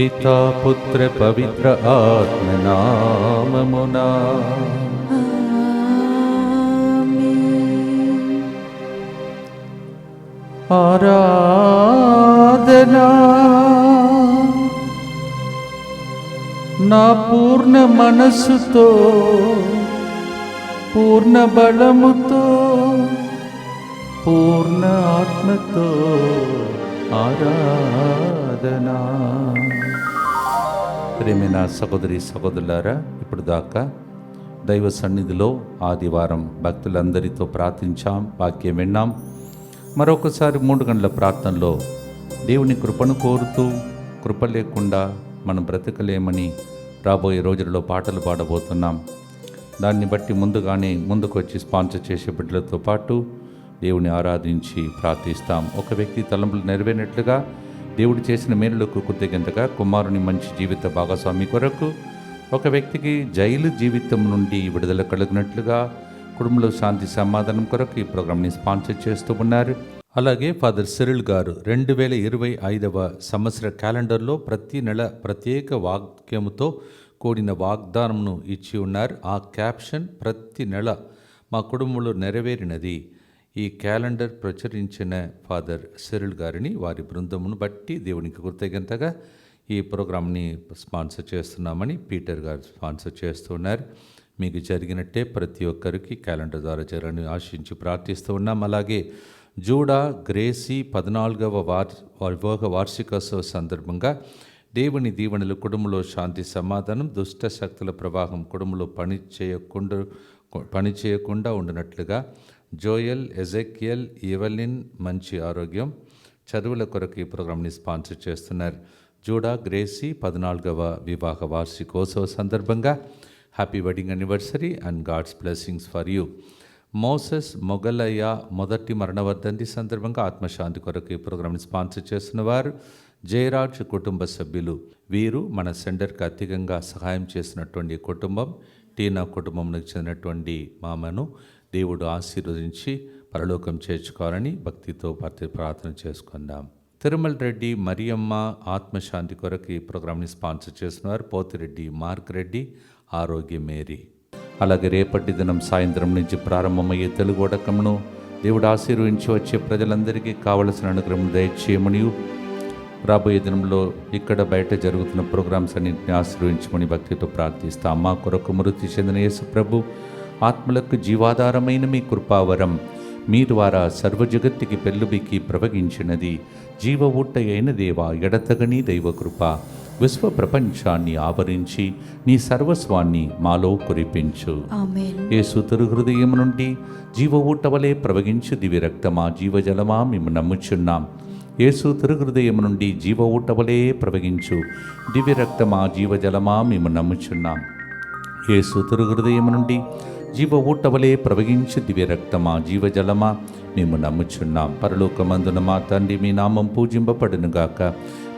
పితా పుత్ర పవిత్ర ఆత్మ నామమునా. ఆరాధనా నా పూర్ణ మనస్సుతో పూర్ణ బలముతో పూర్ణ ఆత్మతో ఆరాధనా. ప్రేమైన సహోదరి సహోదరులారా, ఇప్పుడు దాకా దైవ సన్నిధిలో ఆదివారం భక్తులందరితో ప్రార్థించాం, వాక్యం విన్నాం. మరొకసారి 3 గంటల ప్రార్థనలో దేవుని కృపను కోరుతూ, కృప లేకుండా మనం బ్రతకలేమని రాబోయే రోజుల్లో పాటలు పాడబోతున్నాం. దాన్ని బట్టి ముందుకు వచ్చి స్పాన్సర్ చేసే బిడ్డలతో పాటు దేవుని ఆరాధించి ప్రార్థిస్తాం. ఒక వ్యక్తి తలంపులు నెరవేరినట్లుగా, దేవుడు చేసిన మేలులకు కృతజ్ఞతగా, కుమారుని మంచి జీవిత భాగస్వామి కొరకు, ఒక వ్యక్తికి జైలు జీవితం నుండి విడుదల కలిగినట్లుగా, కుటుంబంలో శాంతి సమాధానం కొరకు ఈ ప్రోగ్రామ్ని స్పాన్సర్ చేస్తూ ఉన్నారు. అలాగే ఫాదర్ సిరిల్ గారు 2025వ సంవత్సర క్యాలెండర్లో ప్రతి నెల ప్రత్యేక వాక్యముతో కూడిన వాగ్దానంను ఇచ్చి ఉన్నారు. ఆ క్యాప్షన్, ప్రతి నెల మా కుటుంబంలో నెరవేరినది. ఈ క్యాలెండర్ ప్రచురించిన ఫాదర్ సిరిల్ గారిని, వారి బృందమును బట్టి దేవునికి కృతజ్ఞతగా ఈ ప్రోగ్రామ్ని స్పాన్సర్ చేస్తున్నామని పీటర్ గారు స్పాన్సర్ చేస్తున్నారు. మీకు జరిగినట్టే ప్రతి ఒక్కరికి క్యాలెండర్ ద్వారా జరగని ఆశించి ప్రార్థిస్తూ ఉన్నాం. అలాగే జూడా గ్రేసీ 14వ వివాహ వార్షికోత్సవ సందర్భంగా దేవుని దీవెనలు, కుటుంబంలో శాంతి సమాధానం, దుష్ట శక్తుల ప్రవాహం కుటుంబంలో పని చేయకుండా ఉండినట్లుగా జోయల్, ఎజెకియల్, ఎవలిన్ మంచి ఆరోగ్యం, చదువుల కొరకు ఈ ప్రోగ్రామ్ని స్పాన్సర్ చేస్తున్నారు. జూడా గ్రేసీ 14వ వివాహ వార్షికోత్సవ సందర్భంగా happy wedding anniversary and God's blessings for you. Moses Mogalaiah మొదటి మరణవర్ధంతి సందర్భంగా ఆత్మశాంతి కొరకు ఈ ప్రోగ్రామ్ని స్పాన్సర్ చేస్తున్న వారు జయరాజ్ కుటుంబ సభ్యులు. వీరు మన సెంటర్కి అధికంగా సహాయం చేసినటువంటి కుటుంబం. టీనా కుటుంబంకి చెందినటువంటి మామను దేవుడు ఆశీర్వదించి పరలోకం చేర్చుకోవాలని భక్తితో ప్రార్థన చేసుకుందాం. తిరుమల రెడ్డి మరియమ్మ ఆత్మశాంతి కొరకు ఈ ప్రోగ్రామ్ని స్పాన్సర్ చేస్తున్నారు. పోతిరెడ్డి మార్క్ రెడ్డి ఆరోగ్య మేరీ. అలాగే రేపటి దినం సాయంత్రం నుంచి ప్రారంభమయ్యే తెలుగు వడకమును దేవుడు ఆశీర్వదించి వచ్చే ప్రజలందరికీ కావలసిన అనుగ్రహం దయచేయమని, రాబోయే దినంలో ఇక్కడ బయట జరుగుతున్న ప్రోగ్రామ్స్ అన్నింటినీ ఆశీర్వదించమని భక్తితో ప్రార్థిస్తాం. మా కొరకు మృతి చెందిన యేసు ప్రభు ఆత్మలకు జీవాధారమైన మీ కృపావరం మీ ద్వారా సర్వజగత్తుకి పెళ్ళుబికి ప్రవగించినది. జీవ ఊట అయిన దేవా, ఎడతగని దైవకృప విశ్వ ప్రపంచాన్ని ఆవరించి నీ సర్వస్వాన్ని మాలో కురిపించు. యేసు తిరుహృదయం నుండి జీవ ఊట వలె ప్రవగించు దివ్య రక్తమా, జీవజలమా మేము నమ్ముచున్నాం. యేసు తిరుహృదయం నుండి జీవ ఊట వలె ప్రవగించు దివ్య రక్తమా, జీవజలమా మేము నమ్ముచున్నాం. యేసు తిరుహృదయం నుండి జీవ ఊట వలె ప్రవగించు దివ్య రక్తమా, జీవజలమా మేము నమ్ముచున్నాం. పరలోకమందున మా తండ్రి, మీ నామం పూజింపబడునుగాక,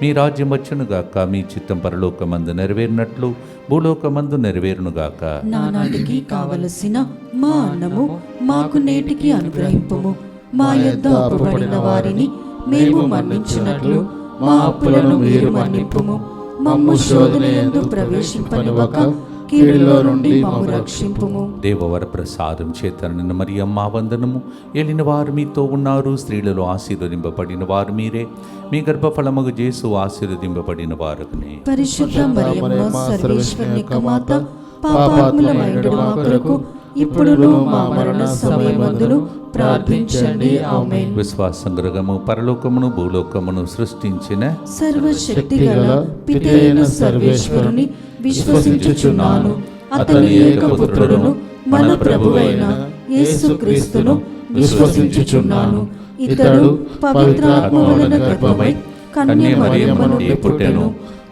మీ రాజ్యం వచ్చునుగాక, మీ చిత్తం పరలోకమందు నెరవేరినట్లు భూలోకమందు నెరవేరునుగాక. నానాటికి కావలసిన మా అన్నము మాకు నేటికి అనుగ్రహింపుము. మా యొద్ద అప్పుబడిన వారిని మేము మన్నించినట్లు మా అప్పులను మీరు మన్నింపుము. మమ్ము శోధన యందు ప్రవేశింపనివ్వక కీడులో నుండి మమ్ము రక్షింపుము. దేవవర ప్రసాదం చేత నిన్న మరియమ్మ వందనము. ఏలిన వారు మీతో ఉన్నారు, స్త్రీలలో ఆశీర్వదింపబడిన వారు మీరే, మీ గర్భఫలమగు యేసు ఆశీర్వదింపబడిన వారునే. పరిశుద్ధ మరియమ్మ సర్వేశ్వరుని మాత, పాపాత్ములమైన మా కొరకు ఇప్పుడును మా మరణ సమయమందును ప్రార్థించండి. ఆమేన్. విశ్వాసంగరగము పరలోకమును భూలోకమును సృష్టించిన సర్వశక్తిగల పితైన సర్వేశ్వరుని విశ్వసించుచున్నాను. అతని ఏకపుత్రుడును మన ప్రభువైన యేసుక్రీస్తును విశ్వసించుచున్నాను. ఇతడు పవిత్రాత్మ వలన గర్భమై కన్య మరియమ్మ నుండి పుట్టెను.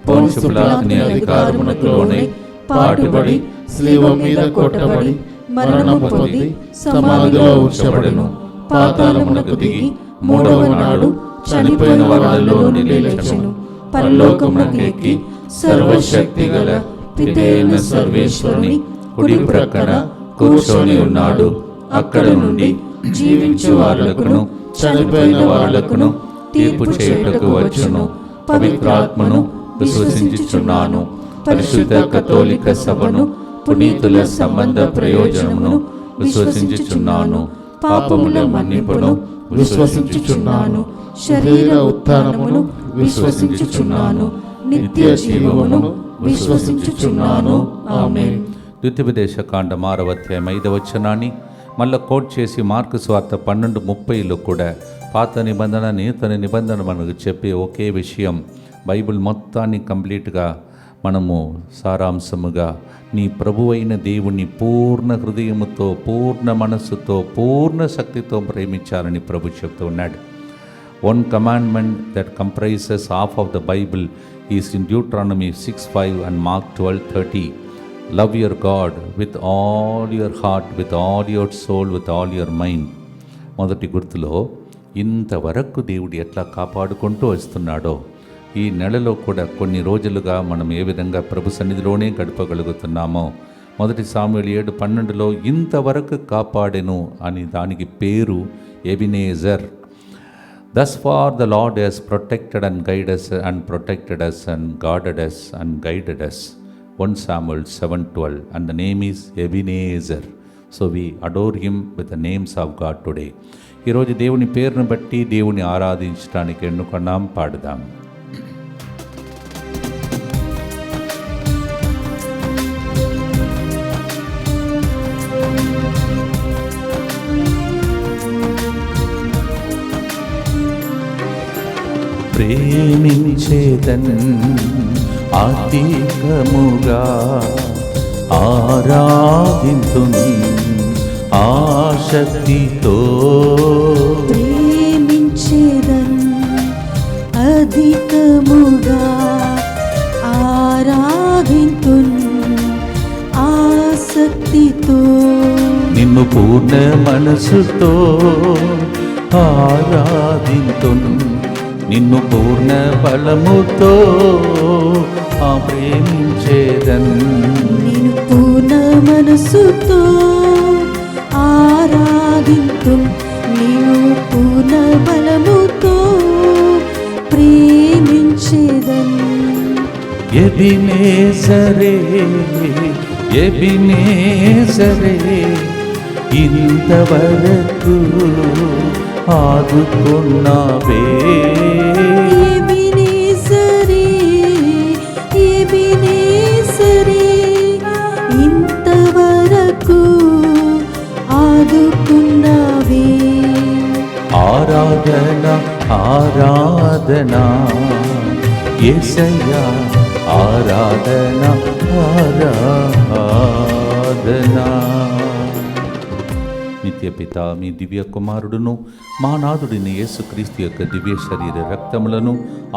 పొన్సు పిలాతుని అధికారమునకు లోనై పాటుబడి శిలువ మీద కొట్టబడి మరణము పొంది సమాధిలో ఉంచబడెను. పాతాళమునకు దిగి మూడవ నాడు చనిపోయిన వారిలో నుండి లేచెను. పరలోకమునకు ఎక్కి సర్వశక్తి గల పితైన సర్వేశ్వరుని కుడి ప్రక్కన కూర్చొని ఉన్నాడు. అక్కడ నుండి జీవించు వారులకును చనిపోయిన వారులకును తీర్పు చేయుటకు వచ్చును. పవిత్రాత్మను విశ్వసించుచున్నాను. పరిశుద్ధ కథోలిక సభను, పునీతుల సంబంధ ప్రయోజనమును విశ్వసించుచున్నాను. పాపముల మన్నింపును విశ్వసించుచున్నాను. శరీర ఉత్థానమును విశ్వసించుచున్నాను. నిత్య జీవమును విశ్వసించుచున్నాను. ఆమేన్. ద్వితీయోపదేశ కాండం 6వ అధ్యాయం 5వ వచనాన్ని మళ్ళీ కోట్ చేసి మార్కు సువార్త 12:30లో కూడా పాత నిబంధన నూతన నిబంధన మనకు చెప్పే ఒకే విషయం. బైబిల్ మొత్తాన్ని కంప్లీట్గా మనము సారాంశముగా నీ ప్రభువైన దేవుని పూర్ణ హృదయముతో, పూర్ణ మనస్సుతో, పూర్ణ శక్తితో ప్రేమించాలని ప్రభు చెప్తూ ఉన్నాడు. One commandment that comprises half of the Bible is in Deuteronomy 6:5 and Mark 12:30. Love your God with all your heart, with all your soul, with all your mind. మొదటి గుర్తులో ఇంతవరకు దేవుడు ఎట్లా కాపాడుకుంటూ వస్తున్నాడో ఈ నెలలో కూడా కొన్ని రోజులుగా మనం ఏ విధంగా ప్రభు సన్నిధిలోనే గడపగలుగుతున్నామో, మొదటి సాముయేలు 7:12లో ఇంతవరకు కాపాడెను అని దానికి పేరు Ebenezer. Thus far the Lord has protected and guided us and protected us and guarded us and guided us. 1 Samuel 7:12, and the name is Ebenezer. So we adore him with the names of God today. ఈరోజు దేవుని పేరును బట్టి దేవుని ఆరాధించడానికి ఎన్నుకున్నాం, పాడుదాం. ప్రేమించేదన్ అధికముగా ఆరాధింతున్ ఆశక్తితో. ప్రేమించేదన్ అధికముగా ఆరాధింతున్ ఆసక్తితో. నిన్ను పూర్ణ మనసుతో ఆరాధింతున్, నిన్ను పూర్ణ బలముతో ప్రేమించేదన్. నేను పూర్ణ మనసుతో ఆరాధింతు, నేను పూర్ణ బలముతో ప్రేమించేదన్. ఎబినేజరే ఎబినేజరే ఇంతవరకు ఆదుకున్నావే. ఎబినేజరే ఎబినేజరే ఇంతవరకు ఆదుకున్నావే. ఆరాధన ఆరాధన యేసయ్యా, ఆరాధన ఆరాధన. నిత్యపిత మీ దివ్య కుమారుడును మా నాథుడిని యేసుక్రీస్తు యొక్క దివ్య శరీర రక్తములను,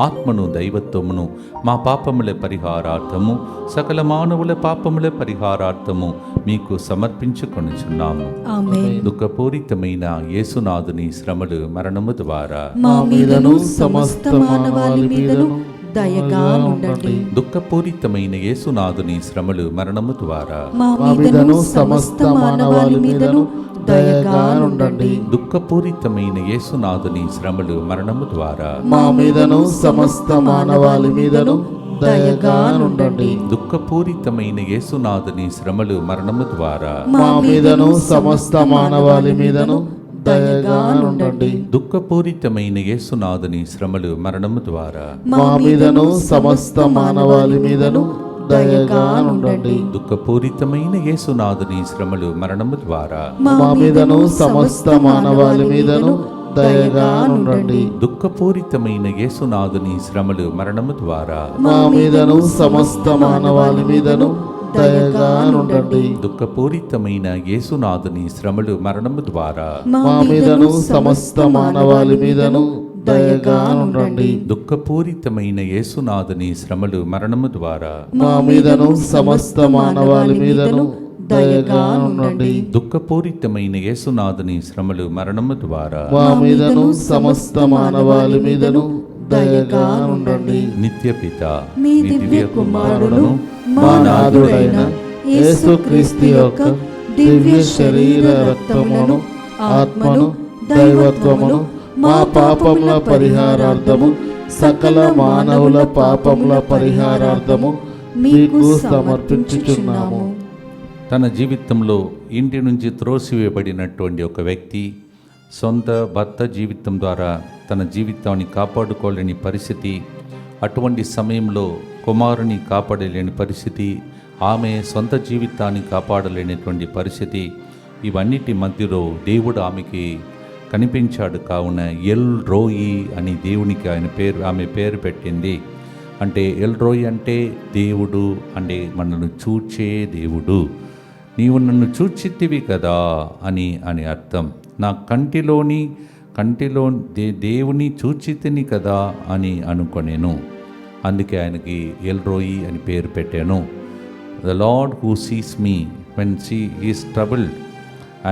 ఆత్మను, దైవత్వమును మా పాపముల పరిహారార్థము, సకల మానవుల పాపముల పరిహారార్థము మీకు సమర్పించుకొనుచున్నాము. ఆమేన్. దుఃఖపూరితమైన యేసునాథుని శ్రమలు, మరణము ద్వారా మా మీదను సమస్త మానవాళి మీదను దయగా ఉండండి. దుఃఖపూరితమైన యేసునాథుని శ్రమలు, మరణము ద్వారా మా మీదను సమస్త మానవాళి మీదను దయగా ఉండండి. దుఃఖపూరితమైన యేసునాథుని శ్రమలు, మరణము ద్వారా మా మీదను సమస్త మానవాళి మీదను దయగా ఉండండి. దుఃఖపూరితమైన యేసునాథుని శ్రమలు, మరణము ద్వారా మా మీదను సమస్త మానవాళి మీదను దయగా ఉండండి. దుఃఖపూరితమైన యేసునాథుని శ్రమలు, మరణము ద్వారా మా మీదను సమస్త మానవాళి మీదను దయగా ఉండండి. దుఃఖపూరితమైన యేసునాథుని శ్రమలు, మరణము ద్వారా మా మీదను సమస్త మానవాళి మీదను దయగా ఉండండి. దుఃఖపూరితమైన యేసునాథుని శ్రమలు, మరణము ద్వారా మా మీదను సమస్త మానవాళి మీదను దయగా ఉండండి. దుఃఖపూరితమైన యేసునాథుని శ్రమలు, మరణము ద్వారా మా మీదను సమస్త మానవాళి మీదను దయగా ఉండండి. దుఃఖపూరితమైన యేసునాథుని శ్రమలు, మరణము ద్వారా మా మీదను సమస్త మానవాళి మీదను దయగా ఉండండి. దుఃఖపూరితమైన యేసునాథుని శ్రమలు, మరణము ద్వారా మా మీదను సమస్త మానవాళి మీదను దయగా ఉండండి. నిత్యపిత మీ దివ్య కుమారుడు మా నాథుడైన యేసుక్రీస్తు యొక్క దివ్య శరీర రక్తములను, ఆత్మను, దైవత్వమును మా పాపముల పరిహారార్థము సకల మానవుల పాపముల పరిహారార్థము మీకు సమర్పించుచున్నాము. తన జీవితంలో ఇంటి నుంచి త్రోసివేయబడినటువంటి ఒక వ్యక్తి సొంత భర్త జీవితం ద్వారా తన జీవితాన్ని కాపాడుకోలేని పరిస్థితి, అటువంటి సమయంలో కుమారుని కాపాడలేని పరిస్థితి, ఆమె సొంత జీవితాన్ని కాపాడలేనటువంటి పరిస్థితి, ఇవన్నిటి మధ్యలో దేవుడు ఆమెకి కనిపించాడు. కావున ఎల్ రోయి అని దేవునికి ఆమె పేరు పెట్టింది. అంటే ఎల్ రోయి అంటే దేవుడు, అంటే మనల్ని చూచే దేవుడు. నీవు నన్ను చూచితివి కదా అని అర్థం. నా కంటిలో దేవుని చూచితిని కదా అని అనుకొనేను. అందుకే ఆయనకి ఎల్ రోయి అని పేరు పెట్టాను. The lord who sees me when she is troubled,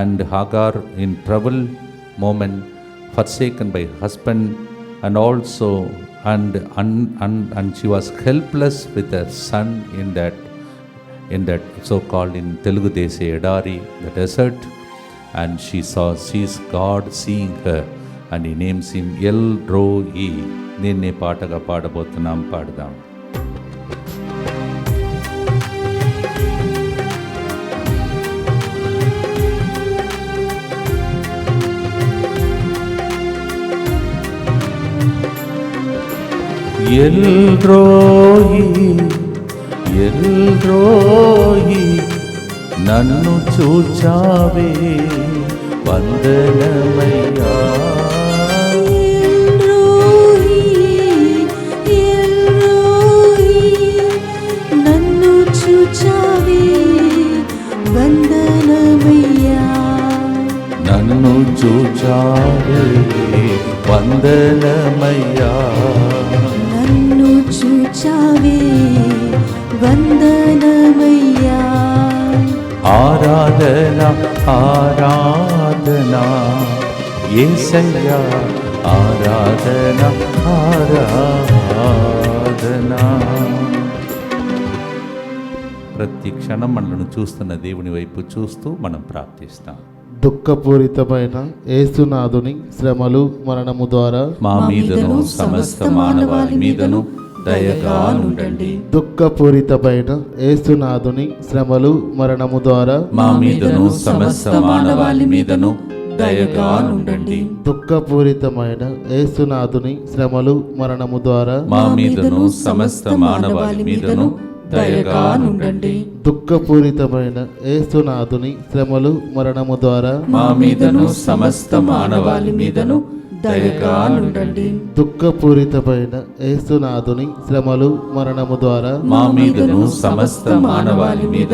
and Hagar in trouble moment, forsaken by husband, and also and she was helpless with her son in that so called in Telugu they say Edari, the desert, and sees God seeing her, and he names him El Roi. దీన్నే పాటగా పాడబోతున్నాం, పాడదాం. L రోయి నన్ను చూచావే వందనమయ్యా. నన్ను చూచావే వందనమయ్యా. నన్ను చూచావే వందనమయ్యా. నన్ను చూచావే వందనమయ్యా. ఆరాధన ఆరాధన యేసయ్యా, ఆరాధన ఆరాధన. ప్రతి క్షణం మనల్ని చూస్తున్న దేవుని వైపు చూస్తూ మనం ప్రార్థిస్తాం. దుఃఖపూరితమైన యేసునాథుని శ్రమలు మరణము ద్వారా మా మీదను సమస్త మానవాళి మీదను దయగా నుండండి. దుఃఖపూరితమైన యేసునాథుని శ్రమలు మరణము ద్వారా మా మీదను సమస్త మానవాళి మీదను దయగా నుండండి. దుఃఖపూరితమైన యేసునాథుని శ్రమలు మరణము ద్వారా మా మీదను సమస్త మానవాళి మీదను దయగా నుండండి. దుఃఖపూరితమైన యేసునాథుని శ్రమలు మరణము ద్వారా మా మీదను సమస్త మానవాళి మీదను దయగా నుండండి. దుఃఖపూరితమైన యేసునాథుని శ్రమలు మరణము ద్వారా మా మీదను సమస్త మానవాళి మీదను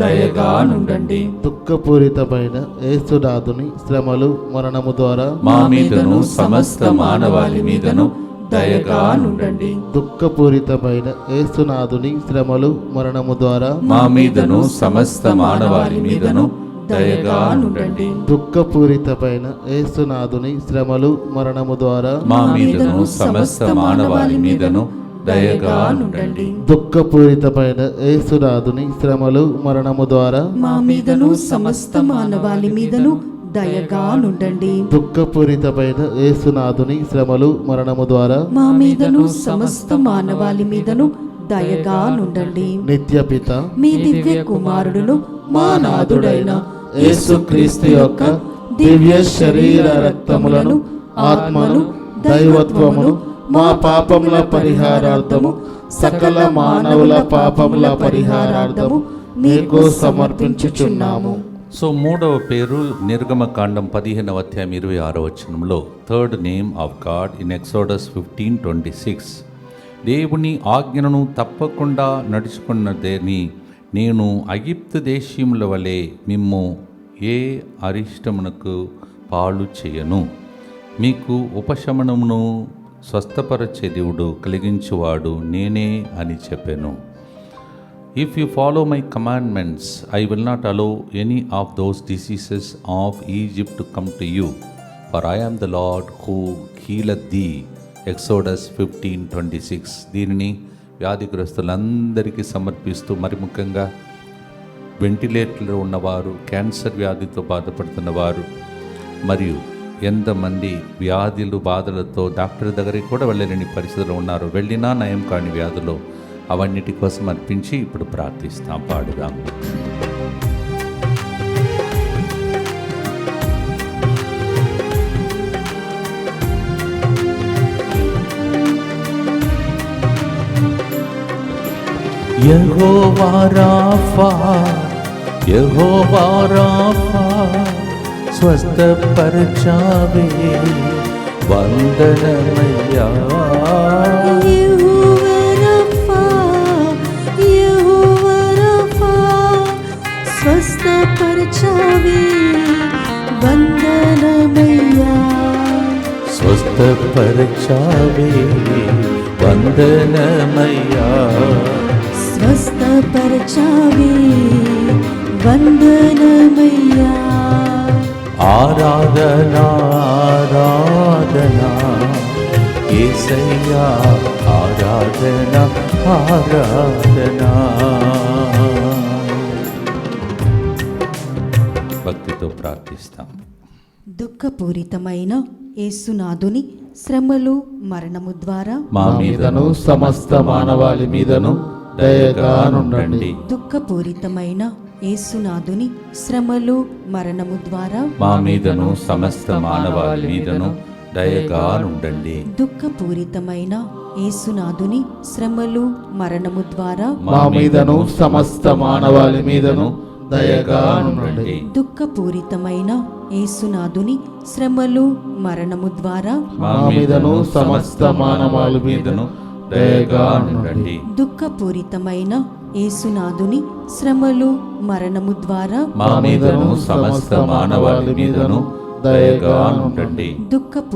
దయగా నుండండి. దుఃఖపూరితమైన యేసునాథుని శ్రమలు మరణము ద్వారా మా మీదను సమస్త మానవాళి మీదను దయగా నుండండి. దుఃఖపూరితమైన యేసునాథుని శ్రమలు మరణము ద్వారా మా మీదను సమస్త మానవాళి మీదను దయగా నుండండి. దుఃఖపూరితమైన యేసునాథుని శ్రమలు మరణము ద్వారా మా మీదను సమస్త మానవాళి మీదను దయగా నుండండి. దుఃఖపూరితమైన యేసునాథుని శ్రమలు మరణము ద్వారా మా మీదను సమస్త మానవాళి మీదను దయగా నుండండి. దుఃఖపూరితమైన యేసునాథుని శ్రమలు మరణము ద్వారా మా మీదను సమస్త మానవాళి మీదను దయగా నుండండి. నిత్యపిత మీ దివ్య కుమారుడును మా నాథుడైన యేసుక్రీస్తు యొక్క దివ్య శరీర రక్తములను ఆత్మను దైవత్వమును మా పాపముల పరిహారార్థము సకల మానవుల పాపముల పరిహారార్థము మీకు సమర్పించుచున్నాము. సో మూడవ పేరు నిర్గమకాండం 15వ అధ్యాయం 26వ వచనంలో third name of God in exodus 15:26. దేవుని ఆజ్ఞను తప్పకుండా నడుచుకున్నదేని నేను ఐగుప్తు దేశీయుల వలె మిమ్ము ఏ అరిష్టమునకు పాలు చేయను, మీకు ఉపశమనమును స్వస్థపరచే దేవుడు కలిగించువాడు నేనే అని చెప్పాను. If you follow my commandments, I will not allow any of those diseases of Egypt to come to you, for I am the Lord who healeth thee. Exodus 15:26. దీనిని వ్యాధిగ్రస్తులందరికీ సమర్పిస్తూ మరి ముఖ్యంగా వెంటిలేటర్లో ఉన్నవారు, క్యాన్సర్ వ్యాధితో బాధపడుతున్నవారు మరియు ఎంతమంది వ్యాధులు బాధలతో డాక్టర్ దగ్గరికి కూడా వెళ్ళలేని పరిస్థితుల్లో ఉన్నారు, వెళ్ళినా నయం కాని వ్యాధులు, అవన్నిటి కోసం అర్పించి ఇప్పుడు ప్రార్థిస్తాం, పాడుదాం. యెహోవా రాఫా, యెహోవా రాఫా, స్వస్థపరచావే వందనమయ్యా. యెహోవా రఫా, యెహోవా రఫా, స్వస్థపరచావే వందనమయ్యా. స్వస్థపరచావే వందనమయ్యా. స్వస్థపరచావే వందనమయ్యా. ఆరాధన ఆరాధన యేసయ్యా, ఆరాధన ఆరాధన. భక్తితో ప్రార్థిస్తాం. దుఃఖపూరితమైన యేసునాథుని శ్రమలు మరణము ద్వారా మా మీదను సమస్త మానవాళి మీదను దయగా నుండండి. దుఃఖపూరితమైన యేసునాథుని శ్రమలు మరణము ద్వారా మా మీదను సమస్త మానవాళి మీదను దయగా నుండండి. దుఃఖపూరితమైన యేసునాథుని శ్రమలు మరణము ద్వారా మా మీదను సమస్త మానవాళి మీదను దయగా నుండండి. దుఃఖపూరితమైన యేసునాథుని శ్రమలు మరణము ద్వారా మా మీదను సమస్త మానవాళి మీదను దయగా నుండండి. దుఃఖపూరితమైన యేసునాథుని శ్రమలు మరణము ద్వారా మా మీదను సమస్త మానవాళి మీదను దయగా నుండండి. దుఃఖపూరితమైన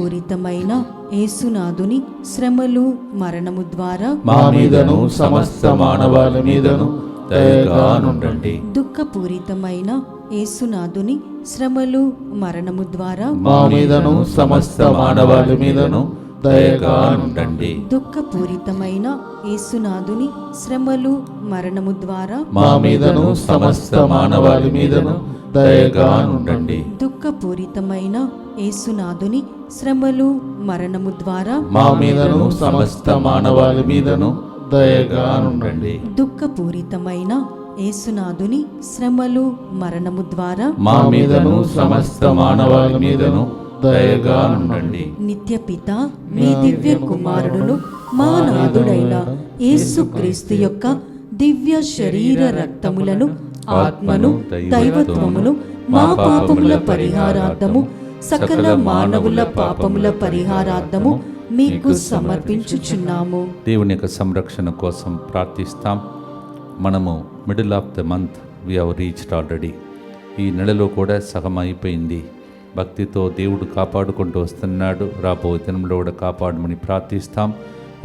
యేసునాథుని శ్రమలు మరణము ద్వారా మా మీదను సమస్త మానవాళి మీదను దయగా నుండండి. దుఃఖపూరితమైన యేసునాథుని శ్రమలు మరణము ద్వారా మా మీదను సమస్త మానవాళి మీదను దయగా నుండండి. దుఃఖపూరితమైన యేసునాథుని శ్రమలు మరణము ద్వారా మా మీదను సమస్త మానవాళి మీదను దయగా నుండండి. దుఃఖపూరితమైన యేసునాథుని శ్రమలు మరణము ద్వారా మా మీదను సమస్త మానవాళి మీదను దయగా నుండండి. దుఃఖపూరితమైన యేసునాథుని శ్రమలు మరణము ద్వారా మా మీదను సమస్త మానవాళి మీదను దయగా నుండండి. నిత్యపిత మీ దివ్య కుమారుడును మా నాథుడైన యేసుక్రీస్తు యొక్క దివ్య శరీర రక్తములను ఆత్మను దైవత్వమును మా పాపముల పరిహారార్థము సకల మానవుల పాపముల పరిహారార్థము మీకు సమర్పించుచున్నాము. దేవుని యొక్క సంరక్షణ కోసం ప్రార్థిస్తాం. మనము middle of the month we have reached already. ఈ నెలలో కూడా సగం అయిపోయింది. భక్తితో దేవుడు కాపాడుకుంటూ వస్తున్నాడు. రాబోయే దినంలో కూడా కాపాడమని ప్రార్థిస్తాం.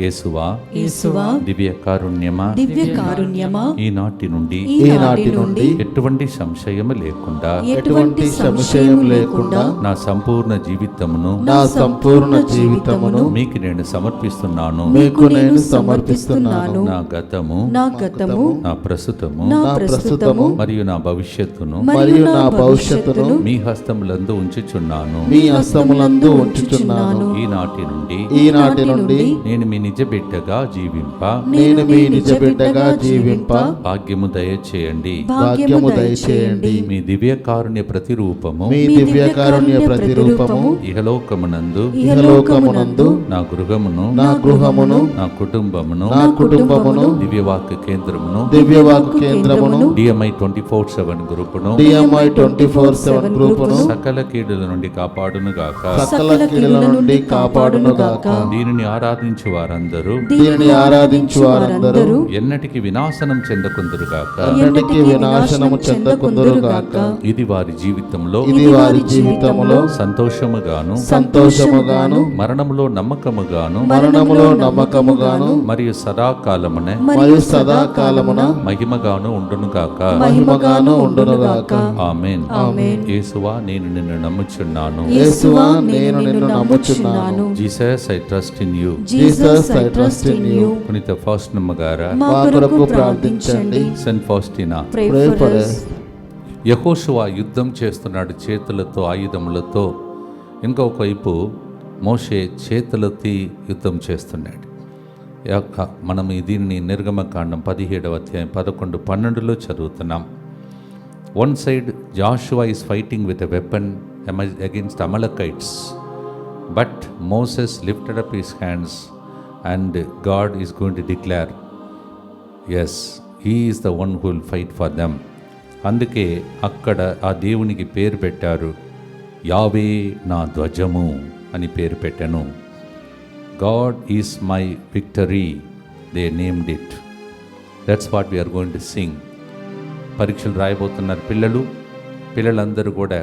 యేసువా, యేసువా, దివ్య కారుణ్యమా, దివ్య కారుణ్యమా, ఈనాటి నుండి ఈనాటి నుండి ఎటువంటి సంశయము లేకుండా ఎటువంటి సంశయం లేకుండా నా సంపూర్ణ జీవితమును నా సంపూర్ణ జీవితమును మీకు నేను సమర్పిస్తున్నాను. మీకు నేను సమర్పిస్తున్నాను. నా గతము, నా గతము, నా ప్రస్తుతము, నా ప్రస్తుతము మరియు నా భవిష్యత్తును మరియు నా భవిష్యత్తును మీ హస్తములందు ఉంచుచున్నాను. మీ హస్తములందు ఉంచుచున్నాను. ఈనాటి నుండి నేను మీ నిజ బిడ్డగా జీవింప నేను మీ నిజ బిడ్డగా జీవింప భాగ్యము దయచేయండి. భాగ్యము దయచేయండి. మీ దివ్య కారుణ్య ప్రతిరూపము మీ దివ్య కారుణ్య ప్రతిరూపము ఇహలోకమునందు ఇహలోకమునందు నా గృహమును నా గృహమును నా కుటుంబమును నా కుటుంబమును దివ్యవాక్య కేంద్రమును దివ్యవాక్కు కేంద్రమును DMI 24/7 గ్రూపును DMI 24/7 గ్రూపును సకల కీడుల నుండి కాపాడును గాక. సకల కీడుల నుండి కాపాడును గాక. దీనిని ఆరాధించు వారందరూ దీనిని ఆరాధించు వారందరూ ఎన్నటికి వినాశనం చెందకుందురు గాక. ఎన్నటికీ వినాశనము చెందకుందురు గాక. ఇది వారి జీవితంలో ఇది వారి జీవితములో సంతోషముగాను సంతోషముగాను మరణములో నమ్మకముగాను మరణములో నమ్మకముగాను మరియు సదాకాలమునే మరియు సదాకాలమున మహిమగాను ఉండును గాక. మహిమగాను ఉండును గాక. ఆమేన్. ఆమేన్. యేసువా, నేను నిన్ను నమ్ముచున్నాను. యేసువా, నేను నిన్ను నమ్ముచున్నాను. Jesus, I trust in you. Jesus, I trust in you. పునీత ఫాస్టినమ్మ గారా, మా కొరకు ప్రార్థించండి. Saint Faustina, Pray Pray for for us. us. యెహోషువ యుద్ధం చేస్తున్నాడు చేతులతో, ఆయుధములతో. ఇంకొక వైపు మోషే చేతులెత్తి యుద్ధం చేస్తున్నాడు. మనం దీన్ని నిర్గమకాండం 17వ అధ్యాయం 11, 12లో చదువుతున్నాం. One side Joshua is fighting with a weapon against Amalekites, but Moses lifted up his hands and God is going to declare, yes, he is the one who will fight for them. అందుకే అక్కడ ఆ దేవునికి పేరు పెట్టారు, యావే నా ధ్వజము అని పేరు పెట్టాను. God is my victory, they named it. That's what we are going to sing. పరీక్షలు రాయబోతున్నారు పిల్లలందరూ కూడా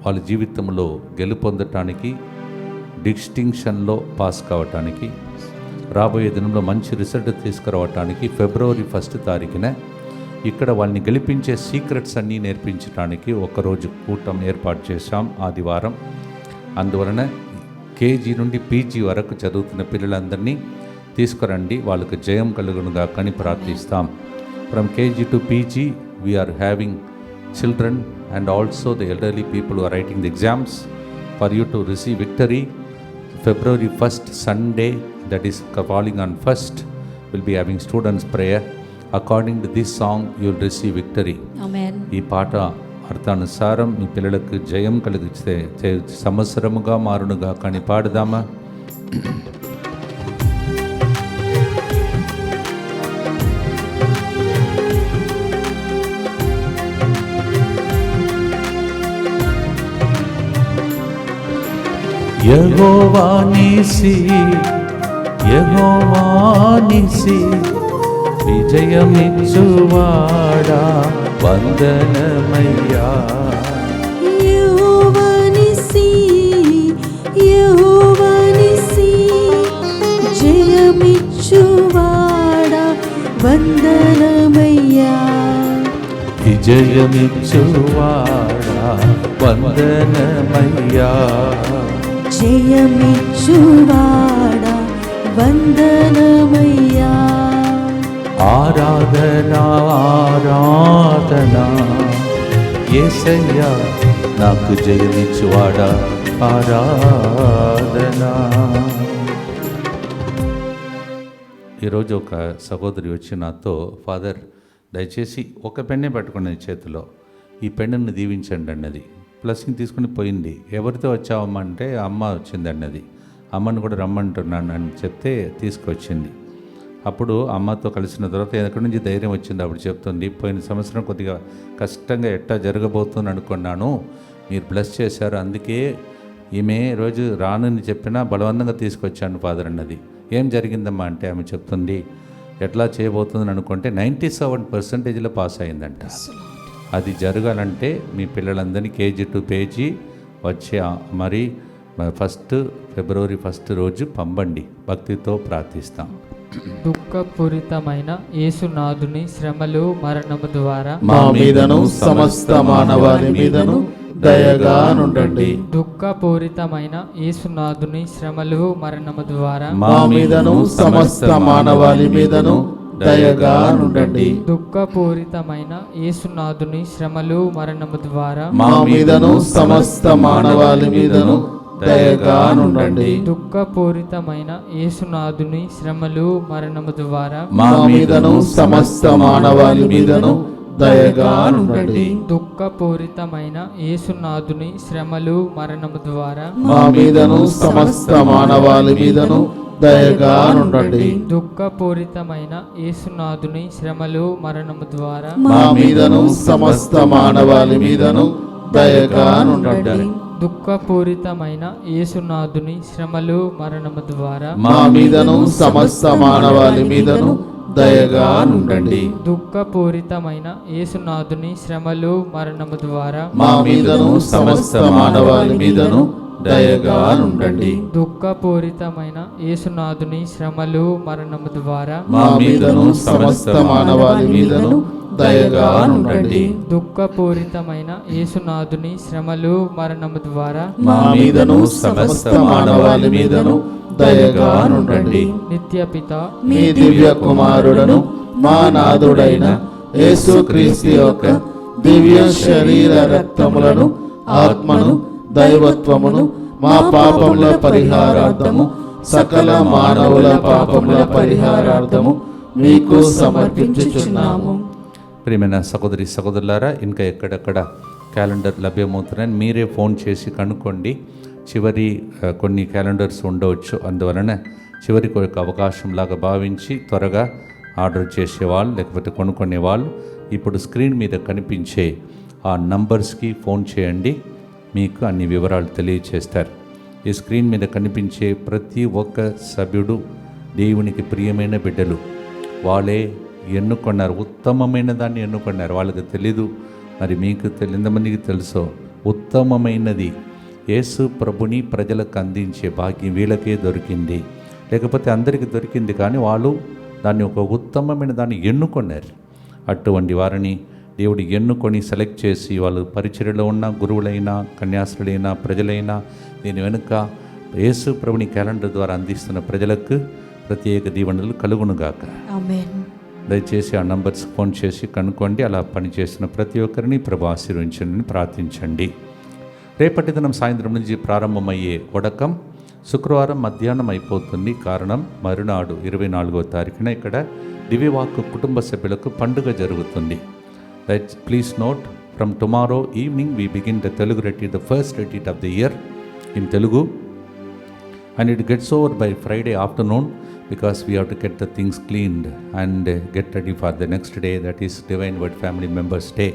వాళ్ళ జీవితంలో గెలుపొందటానికి, డిస్టింక్షన్లో పాస్ కావటానికి, రాబోయే దినంలో మంచి రిజల్ట్ తీసుకురావటానికి February 1 తారీఖున ఇక్కడ వాళ్ళని గెలిపించే సీక్రెట్స్ అన్నీ నేర్పించడానికి ఒకరోజు కూటం ఏర్పాటు చేశాం ఆదివారం. అందువలన కేజీ నుండి పీజీ వరకు చదువుతున్న పిల్లలందరినీ తీసుకురండి, వాళ్ళకు జయం కలుగునుగా కని ప్రార్థిస్తాం. From KG to PG we are having children and also the elderly people are writing the exams for you to receive victory. February 1st Sunday, that is falling on 1st, will be having students prayer. According to this song you will receive victory. Amen. ఈ పాట అర్థానుసారం మీ పిల్లలకు జయం కలిగిస్తే సంవత్సరముగా మారునుగా కానీ పాడుదామా? యెహోవా నీసి, యెహోవా నీసి, విజయమిచ్చువాడా వందనమయ్యా. యెహోవా నీసి, యెహోవా నీసి, జయమిచ్చువాడా వందనమయ్యా. విజయమిచ్చువాడా వందనమయ్యా. జయమిచ్చువాడా వందనమయ్యా. ఆరాధనా ఆరాధనా యేసయ్యా, నాకు జయమిచ్చువాడా ఆరాధనా. ఈరోజు ఒక సహోదరి వచ్చి నాతో, ఫాదర్ దయచేసి ఒక పెన్నే పట్టుకున్నది చేతిలో, ఈ పెన్నుని దీవించండి అన్నది. ప్లస్ని తీసుకుని పోయింది. ఎవరితో వచ్చావమ్మా అంటే అమ్మ వచ్చింది అన్నది. అమ్మను కూడా రమ్మంటున్నాను అని చెప్తే తీసుకొచ్చింది. అప్పుడు అమ్మతో కలిసిన తర్వాత ఎక్కడి నుంచి ధైర్యం వచ్చింది. అప్పుడు చెప్తుంది, పోయిన సంవత్సరం కొద్దిగా కష్టంగా ఎట్టా జరగబోతుంది అనుకున్నాను, మీరు బ్లెస్ చేశారు, అందుకే ఈమె రోజు రానని చెప్పినా బలవంతంగా తీసుకొచ్చాను ఫాదర్ అన్నది. ఏం జరిగిందమ్మా అంటే ఆమె చెప్తుంది, ఎట్లా చేయబోతుందని అనుకుంటే 97% పాస్ అయిందంట. అది జరగాలంటే మీ పిల్లలందరినీ కేజీ టు పేజీ వచ్చే మరి February 1 రోజు పంపండి. భక్తితో ప్రార్థిస్తాం. దుఃఖపూరితమైన యేసునాథుని శ్రమలు మరణము ద్వారా మా మీదను సమస్త మానవాళి మీదను దయగా నుండండి. దుఃఖపూరితమైన యేసునాథుని శ్రమలు మరణము ద్వారా మా మీదను సమస్త మానవాళి మీదను దయగా నుండండి. దుఃఖపూరితమైన యేసునాథుని శ్రమలు మరణము ద్వారా మా మీదను సమస్త మానవాళి మీదను దయగా నుండండి. దుఃఖపూరితమైన యేసునాథుని శ్రమలు మరణము ద్వారా మా మీదను సమస్త మానవాళి మీదను దయగా నుండండి. దుఃఖపూరితమైన యేసునాథుని శ్రమలు మరణము ద్వారా మా మీదను సమస్త మానవాళి మీదను దయగా నుండండి. దుఃఖపూరితమైన యేసునాథుని శ్రమలు మరణము ద్వారా మా మీదను సమస్త మానవాళి మీదను దయగా నుండండి. దుఃఖపూరితమైన యేసునాథుని శ్రమలు మరణము ద్వారా మా మీదను సమస్త మానవాళి మీదను దయగా నుండండి. దుఃఖపూరితమైన యేసునాథుని శ్రమలు మరణము ద్వారా మా మీదను సమస్త మానవాళి మీదను దయగా నుండండి. దుఃఖపూరితమైన యేసునాథుని శ్రమలు మరణము ద్వారా మా మీదను సమస్త మానవాళి మీదను దయగా నుండండి. దుఃఖపూరితమైన యేసునాథుని శ్రమలు మరణము ద్వారా మా మీదను సమస్త మానవాళి మీదను దయగా నుండండి. నిత్యపిత మీ దివ్య కుమారుడను మా నాథుడైన యేసుక్రీస్తు యొక్క దివ్య శరీర రక్తములను, ఆత్మను, దైవత్వమును మా పాపముల పరిహారార్థము సకల మానవుల పాపముల పరిహారార్థము మీకు సమర్పించుచున్నాము. ప్రియమైన సహోదరి సహోదరులారా, ఇంకా ఎక్కడెక్కడ క్యాలెండర్ లభ్యమవుతున్నాయని మీరే ఫోన్ చేసి కనుక్కోండి. చివరి కొన్ని క్యాలెండర్స్ ఉండవచ్చు, అందువలన చివరికి ఒక అవకాశంలాగా భావించి త్వరగా ఆర్డర్ చేసేవాళ్ళు లేకపోతే కొనుక్కునేవాళ్ళు ఇప్పుడు స్క్రీన్ మీద కనిపించే ఆ నంబర్స్కి ఫోన్ చేయండి, మీకు అన్ని వివరాలు తెలియచేస్తారు. ఈ స్క్రీన్ మీద కనిపించే ప్రతి ఒక్క సభ్యుడు దేవునికి ప్రియమైన బిడ్డలు. వాళ్ళే ఎన్నుకున్నారు, ఉత్తమమైన దాన్ని ఎన్నుకున్నారు. వాళ్ళకి తెలీదు, మరి మీకు ఎంతమందికి తెలుసో ఉత్తమమైనది యేసు ప్రభుని ప్రజలకు అందించే భాగ్యం వీళ్ళకే దొరికింది. లేకపోతే అందరికీ దొరికింది, కానీ వాళ్ళు దాన్ని ఒక ఉత్తమమైన దాన్ని ఎన్నుకున్నారు. అటువంటి వారిని దేవుడు ఎన్నుకొని సెలెక్ట్ చేసి వాళ్ళు పరిచర్యలో ఉన్న గురువులైనా కన్యాసులైనా ప్రజలైనా దీని వెనుక యేసు ప్రభుని క్యాలెండర్ ద్వారా అందిస్తున్న ప్రజలకు ప్రత్యేక దీవెనలు కలుగునుగాక. ఆమేన్. దయచేసి ఆ నంబర్స్ ఫోన్ చేసి కనుక్కోండి. అలా పనిచేస్తున్న ప్రతి ఒక్కరిని ప్రభు ఆశీర్వదించండి, ప్రార్థించండి. రేపటి దినం సాయంత్రం నుంచి ప్రారంభమయ్యే వడకం శుక్రవారం మధ్యాహ్నం అయిపోతుంది. కారణం మరునాడు 24వ తారీఖున ఇక్కడ దివ్యవాక్కు కుటుంబ సభ్యులకు పండుగ జరుగుతుంది. Please note, from tomorrow evening we begin the Telugu retreat, the first retreat of the year in Telugu, and it gets over by Friday afternoon because we have to get the things cleaned and get ready for the next day, that is Divine Word Family Members Day.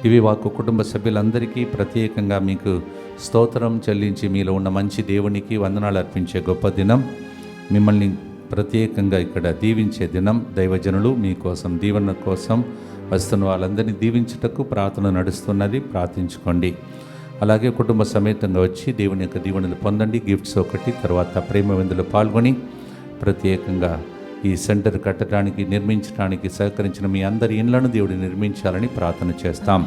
దివ్యవాక్కు కుటుంబ సభ్యులందరికీ ప్రత్యేకంగా మీకు స్తోత్రం చెల్లించి మీలో ఉన్న మంచి దేవునికి వందనాలు అర్పించే గొప్ప దినం, మిమ్మల్ని ప్రత్యేకంగా ఇక్కడ దీవించే దినం. దైవజనులు మీకోసం దీవెన కోసం వస్తున్న వాళ్ళందరినీ దీవించుటకు ప్రార్థన నడుస్తున్నది, ప్రార్థించుకోండి. అలాగే కుటుంబ సమేతంగా వచ్చి దేవుని యొక్క దీవెనలు పొందండి. గిఫ్ట్స్ ఒకటి, తర్వాత ప్రేమ విందులో పాల్గొని ప్రత్యేకంగా ఈ సెంటర్ కట్టడానికి నిర్మించడానికి సహకరించిన మీ అందరి ఇళ్లను దేవుడు నిర్మించాలని ప్రార్థన చేస్తాం.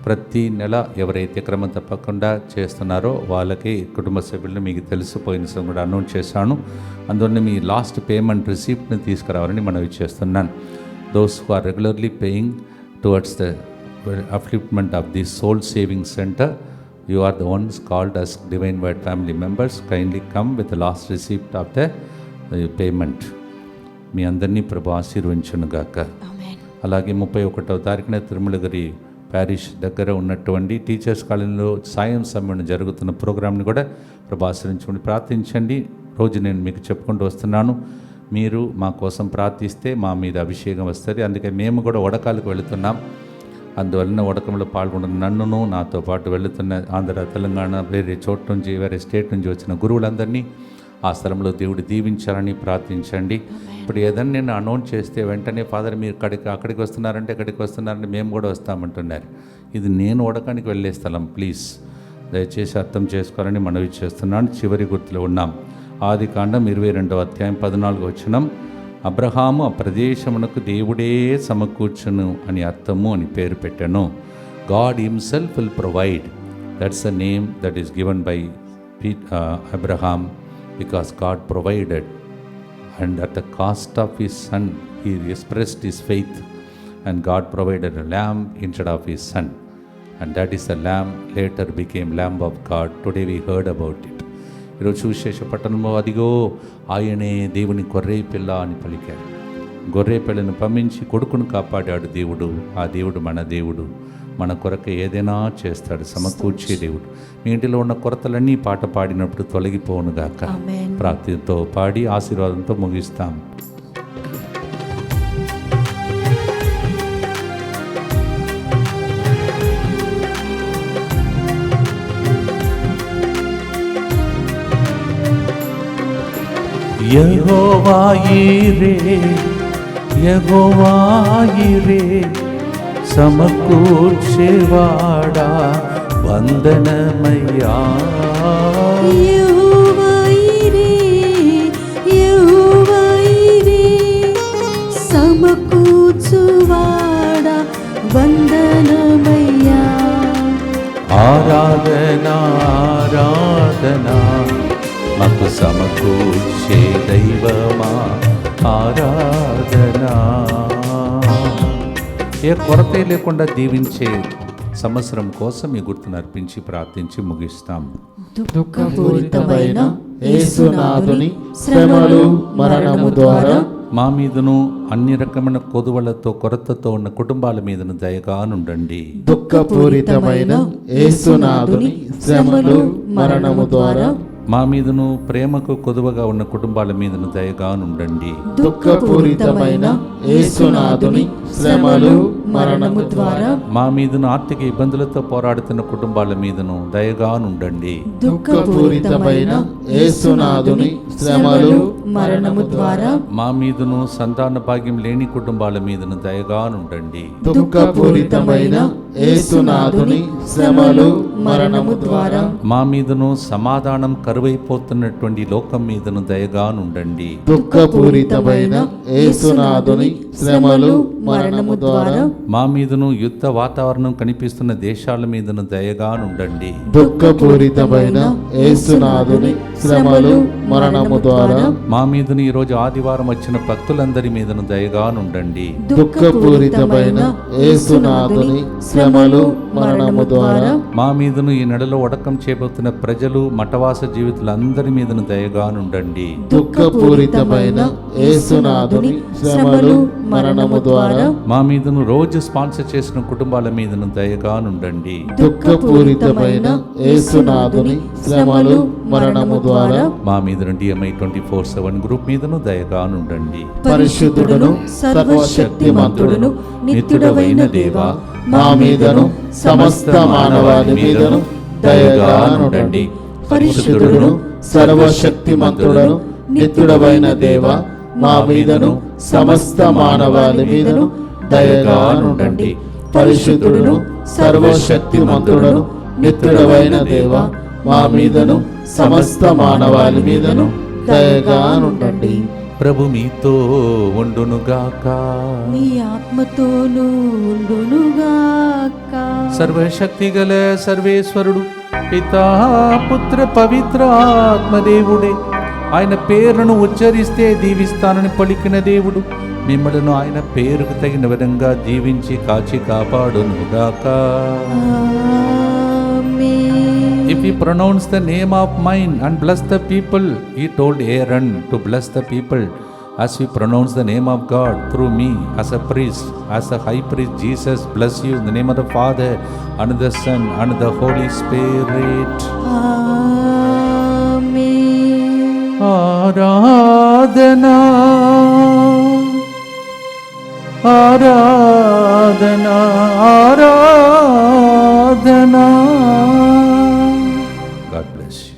ప్రతి నెల ఎవరైతే క్రమం తప్పకుండా చేస్తున్నారో వాళ్ళకి కుటుంబ సభ్యులను మీకు తెలిసిపోయిన సంగతి కూడా అనౌన్స్ చేశాను. అందువల్ల మీ లాస్ట్ పేమెంట్ రిసీప్ట్ని తీసుకురావాలని మనవి చేస్తున్నాను. Those who are regularly paying towards the upliftment of the soul saving center, you are the ones called as Divine Word Family Members. Kindly come with the last receipt of the payment. మీ అందరినీ ప్రభు ఆశీర్వదించునుగాక. అలాగే 31వ తారీఖున Tirumalagiri parish దగ్గర ఉన్నటువంటి teachers కాలనీలో సాయం సమయం జరుగుతున్న ప్రోగ్రామ్ని కూడా ప్రభు ఆశీర్వదించుకుని ప్రార్థించండి. రోజు నేను మీకు చెప్పుకుంటూ వస్తున్నాను, మీరు మా కోసం ప్రార్థిస్తే మా మీద అభిషేకం వస్తుంది. అందుకే మేము కూడా వడకాలకు వెళుతున్నాం. అందువలన వడకంలో పాల్గొన్న నన్నును నాతో పాటు వెళుతున్న ఆంధ్ర, తెలంగాణ, వేరే చోటు నుంచి వేరే స్టేట్ నుంచి వచ్చిన గురువులందరినీ ఆ స్థలంలో దేవుడు దీవించాలని ప్రార్థించండి. ఇప్పుడు ఏదైనా నేను అనౌన్స్ చేస్తే వెంటనే ఫాదర్ మీరు అక్కడికి వస్తున్నారంటే ఎక్కడికి వస్తున్నారంటే మేము కూడా వస్తామంటున్నారు. ఇది నేను వడకానికి వెళ్ళే స్థలం, ప్లీజ్ దయచేసి అర్థం చేసుకోవాలని మనవి చేస్తున్నాను. చివరి గుర్తులో ఉన్నాం. ఆదికాండం 22వ అధ్యాయం 14వ వచనం, అబ్రహాము ఆ ప్రదేశమునకు దేవుడే సమకూర్చును అని అర్థము అని పేరు పెట్టాను. God himself will provide, that's a name that is given by Abraham because God provided, and at the cost of his son he expressed his faith, and God provided a lamb instead of his son, and that is the lamb later became Lamb of God. Today we heard about it. ఈరోజు సువిశేష పట్టణంలో అదిగో ఆయనే దేవుని గొర్రె పిల్ల అని పలికారు. గొర్రె పిల్లను పంపించి కొడుకును కాపాడాడు దేవుడు. ఆ దేవుడు మన దేవుడు, మన కొరకు ఏదైనా చేస్తాడు, సమకూర్చే దేవుడు. మీ ఇంటిలో ఉన్న కొరతలన్నీ పాట పాడినప్పుడు తొలగిపోనుగాక. ప్రార్థనతో పాడి ఆశీర్వాదంతో ముగిస్తాం. యెహోవా యీరే, యెహోవా యీరే, సమకూర్చేవాడా వందనమయ్యా. యెహోవా యీరే, యెహోవా యీరే, సమకూర్చువాడా వందనమయ్యా. ఆరాధన ఆరాధన మాకు సమకూర్చే దైవమా ఆరాధన. ఏ కొరత లేకుండా దీవించే సంవత్సరం కోసం ఈ గుర్తును అర్పించి ప్రార్థించి ముగిస్తాం. దుఃఖపూరితమైన యేసునాథుని శ్రమలు మరణము ద్వారా మా మీదను అన్ని రకమైన కొదువలతో కొరతతో ఉన్న కుటుంబాల మీదను దయగా నుండండి. దుఃఖపూరితమైన యేసునాథుని శ్రమలు మరణము ద్వారా మా మీదను ప్రేమకు కొదువగా ఉన్న కుటుంబాల మీదను దయగా నుండండి. దుఃఖపూరితమైన యేసునాథుని శ్రమలు మరణము ద్వారా మా మీదను ఆర్థిక ఇబ్బందులతో పోరాడుతున్న కుటుంబాల మీదను దయగా నుండండి. దుఃఖపూరితమైన యేసునాథుని శ్రమలు మరణము ద్వారా మా మీదను సంతాన భాగ్యం లేని కుటుంబాల మీదను దయగా నుండండి. దుఃఖపూరితమైన యేసునాథుని శ్రమలు మరణము ద్వారా మా మీదను సమాధానం కరువైపోతున్నటువంటి లోకం మీదను దయగా నుండండి. దుఃఖపూరితమైన యేసునాథుని శ్రమలు మరణము ద్వారా మా మీదను యుద్ధ వాతావరణం కనిపిస్తున్న దేశాల మీదను దయగా నుండండి. దుఃఖపూరితమైన యేసునాథుని శ్రమలు మరణము ద్వారా మా మీదను ఈరోజు ఆదివారం వచ్చిన భక్తులందరి మీదను దయగా నుండండి. దుఃఖపూరితమైన యేసునాథుని శ్రమలు మరణము ద్వారా మా మీదను ఈ నెలలో ఒడకం చేయబోతున్న ప్రజలు మఠవాస జీవితులందరి మీదను దయగా నుండండి. దుఃఖపూరితమైన యేసునాథుని శ్రమలు మరణము ద్వారా మా మీదను రోజు స్పాన్సర్ చేసిన కుటుంబాల మీదను దయగా నుండండి. దుఃఖపూరితమైన యేసునాథుని శ్రమలు మరణము ద్వారా మా మీదను DMI 24/7 గ్రూప్ మీదను దయగా నుండండి. పరిశుద్ధుడును సర్వశక్తిమంతుడును నిత్యుడవైన దేవా మా మీదను సమస్త మానవాళి మీదను దయగా నుండండి. పరిశుద్ధుడును సర్వశక్తిమంతుడును నిత్యుడవైన దేవా మా మీదను సమస్త మానవాళి మీదను దయగా నుండండి. పరిశుద్ధుడును సర్వశక్తిమంతుడును నిత్యుడవైన దేవా మా మీదను సమస్త మానవాళి మీదను దయగా నుండండి. ప్రభు మీతో ఉండునుగాక. మీ ఆత్మతోనూ ఉండునుగాక. సర్వశక్తి గల సర్వేశ్వరుడు పితా పుత్ర పవిత్ర ఆత్మదేవుడే ఆయన పేరును ఉచ్చరిస్తే దీవిస్తానని పలికిన దేవుడు మిమ్మలను ఆయన పేరుకు తగిన విధంగా దీవించి కాచి కాపాడునుగాక. If we pronounce the name of mine and bless the people, he told Aaron to bless the people as we pronounce the name of God through me as a priest, as a high priest. Jesus bless you in the name of the Father and the Son and the Holy Spirit. Amen. Aradhana, Aradhana, Aradhana. God bless you.